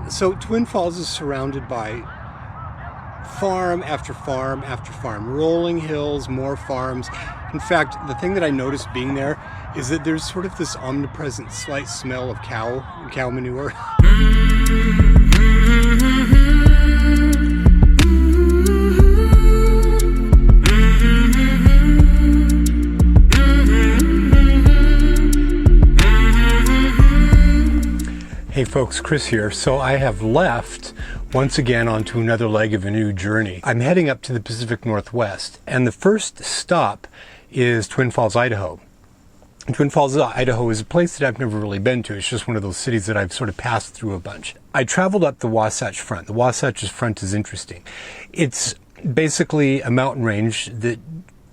So Twin Falls is surrounded by farm after farm after farm, rolling hills, more farms. In fact, the thing that I noticed being there is that there's sort of this omnipresent slight smell of cow manure. Hey folks, Chris here. So I have left once again onto another leg of a new journey. I'm heading up to the Pacific Northwest, and the first stop is Twin Falls, Idaho. Twin Falls, Idaho is a place that I've never really been to. It's just one of those cities that I've sort of passed through a bunch. I traveled up the Wasatch Front. The Wasatch Front is interesting. It's basically a mountain range that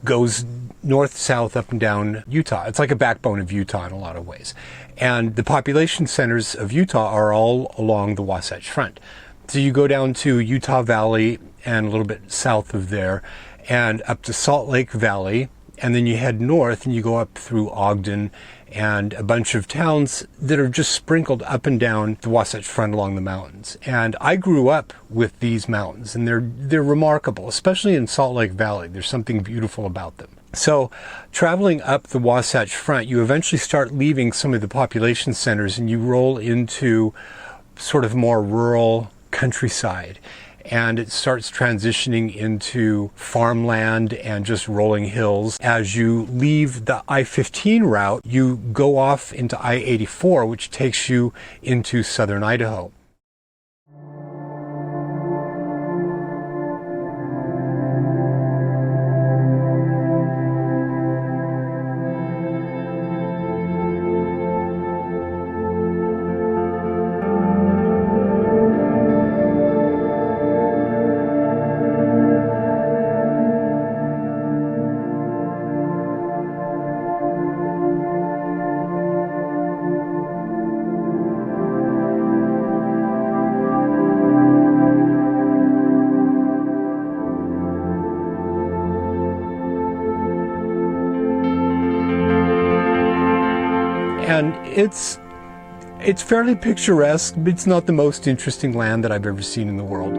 goes north, south, up and down Utah. It's like a backbone of Utah in a lot of ways. And the population centers of Utah are all along the Wasatch Front. So you go down to Utah Valley and a little bit south of there and up to Salt Lake Valley. And then you head north and you go up through Ogden and a bunch of towns that are just sprinkled up and down the Wasatch Front along the mountains. And I grew up with these mountains, and they're remarkable, especially in Salt Lake Valley. There's something beautiful about them. So traveling up the Wasatch Front, you eventually start leaving some of the population centers and you roll into sort of more rural countryside. And it starts transitioning into farmland and just rolling hills. As you leave the I-15 route, you go off into I-84, which takes you into southern Idaho. And it's fairly picturesque, but it's not the most interesting land that I've ever seen in the world.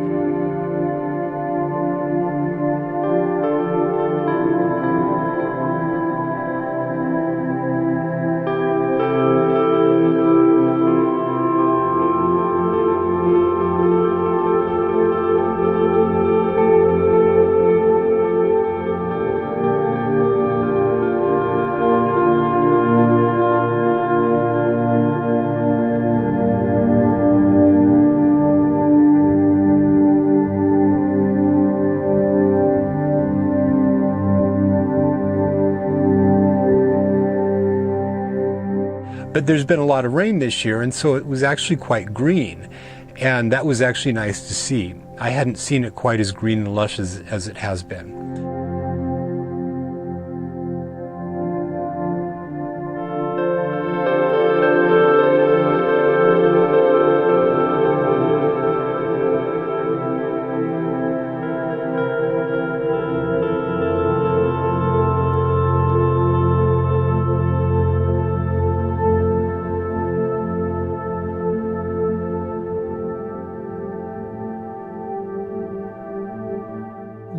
But there's been a lot of rain this year, and so it was actually quite green. And that was actually nice to see. I hadn't seen it quite as green and lush as it has been.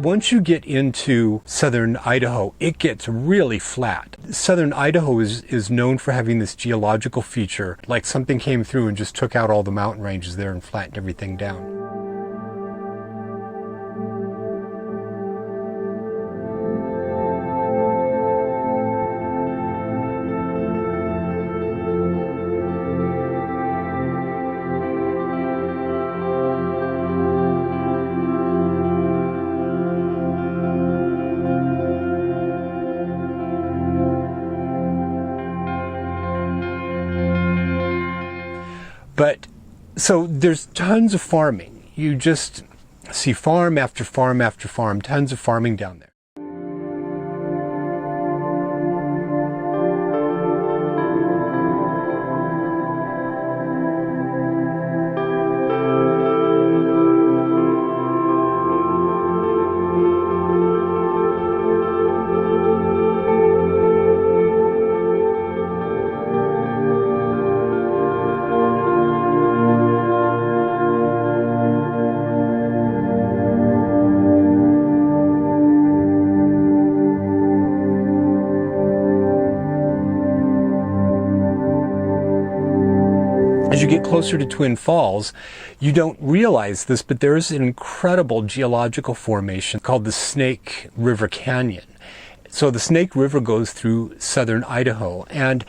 Once you get into southern Idaho, it gets really flat. Southern Idaho is known for having this geological feature, like something came through and just took out all the mountain ranges there and flattened everything down. But so there's tons of farming. You just see farm after farm after farm, tons of farming down there. closer to Twin Falls, you don't realize this, but there's an incredible geological formation called the Snake River Canyon. So the Snake River goes through southern Idaho, and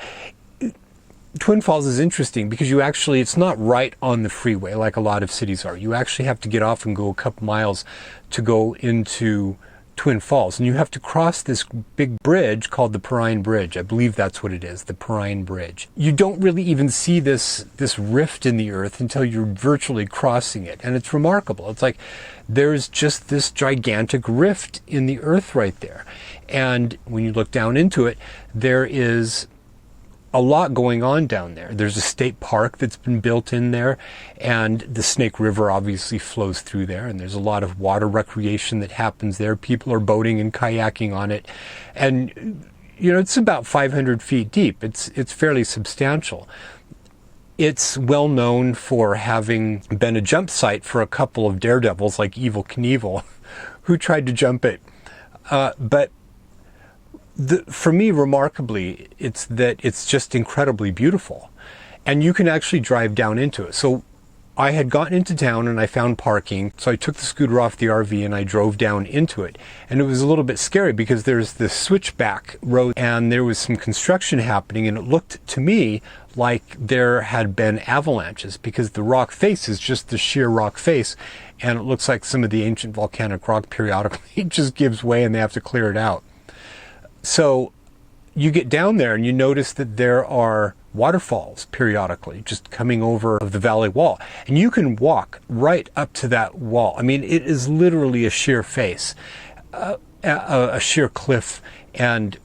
Twin Falls is interesting because it's not right on the freeway like a lot of cities are. You actually have to get off and go a couple miles to go into Twin Falls, and you have to cross this big bridge called the Perrine Bridge. I believe that's what it is, the Perrine Bridge. You don't really even see this rift in the earth until you're virtually crossing it, and it's remarkable. It's like there's just this gigantic rift in the earth right there, and when you look down into it, there is a lot going on down there. There's a state park that's been built in there, and the Snake River obviously flows through there, and there's a lot of water recreation that happens there. People are boating and kayaking on it, and it's about 500 feet deep. It's fairly substantial. It's well known for having been a jump site for a couple of daredevils like Evel Knievel who tried to jump it, but for me, remarkably, it's just incredibly beautiful, and you can actually drive down into it. So I had gotten into town and I found parking, so I took the scooter off the RV and I drove down into it, and it was a little bit scary because there's this switchback road and there was some construction happening, and it looked to me like there had been avalanches because the rock face is just the sheer rock face, and it looks like some of the ancient volcanic rock periodically just gives way and they have to clear it out. So you get down there and you notice that there are waterfalls periodically just coming over of the valley wall, and you can walk right up to that wall. I mean, it is literally a sheer face, a sheer cliff, and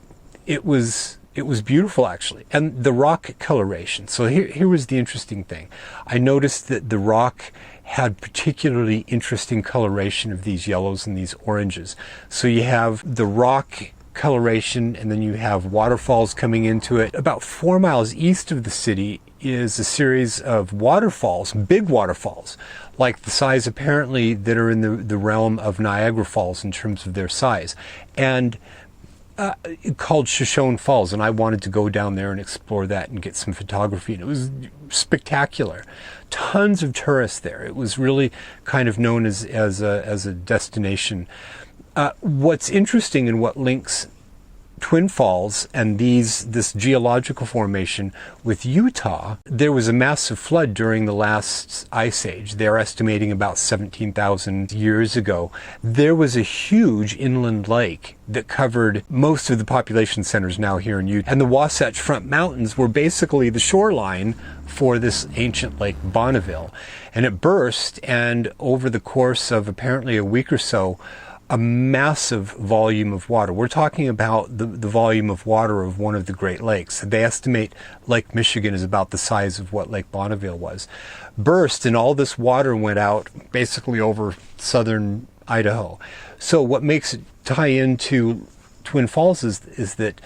it was beautiful actually. And the rock coloration. So here was the interesting thing. I noticed that the rock had particularly interesting coloration of these yellows and these oranges. So you have the rock coloration, and then you have waterfalls coming into it. About 4 miles east of the city is a series of waterfalls, big waterfalls, like the size apparently that are in the realm of Niagara Falls in terms of their size, and called Shoshone Falls. And I wanted to go down there and explore that and get some photography, and it was spectacular. Tons of tourists there. It was really kind of known as a destination. What's interesting and what links Twin Falls and this geological formation with Utah, there was a massive flood during the last ice age. They're estimating about 17,000 years ago. There was a huge inland lake that covered most of the population centers now here in Utah. And the Wasatch Front Mountains were basically the shoreline for this ancient Lake Bonneville. And it burst, and over the course of apparently a week or so, a massive volume of water. We're talking about the volume of water of one of the Great Lakes. They estimate Lake Michigan is about the size of what Lake Bonneville was. Burst, and all this water went out basically over southern Idaho. So what makes it tie into Twin Falls is that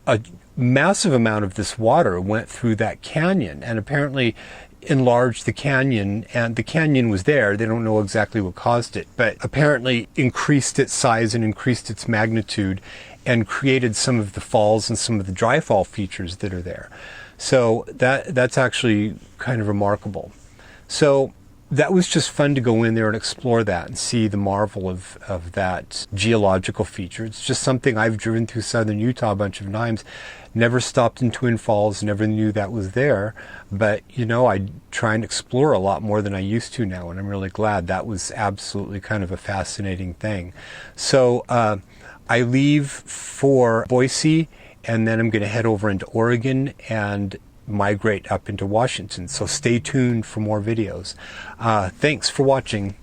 a massive amount of this water went through that canyon, and apparently enlarged the canyon, and the canyon was there. They don't know exactly what caused it, but apparently increased its size and increased its magnitude and created some of the falls and some of the dry fall features that are there. So that's actually kind of remarkable. So that was just fun to go in there and explore that and see the marvel of that geological feature. It's just something I've driven through southern Utah a bunch of times. Never stopped in Twin Falls, never knew that was there. But, I try and explore a lot more than I used to now, and I'm really glad. That was absolutely kind of a fascinating thing. So I leave for Boise, and then I'm going to head over into Oregon and migrate up into Washington. So stay tuned for more videos. Thanks for watching.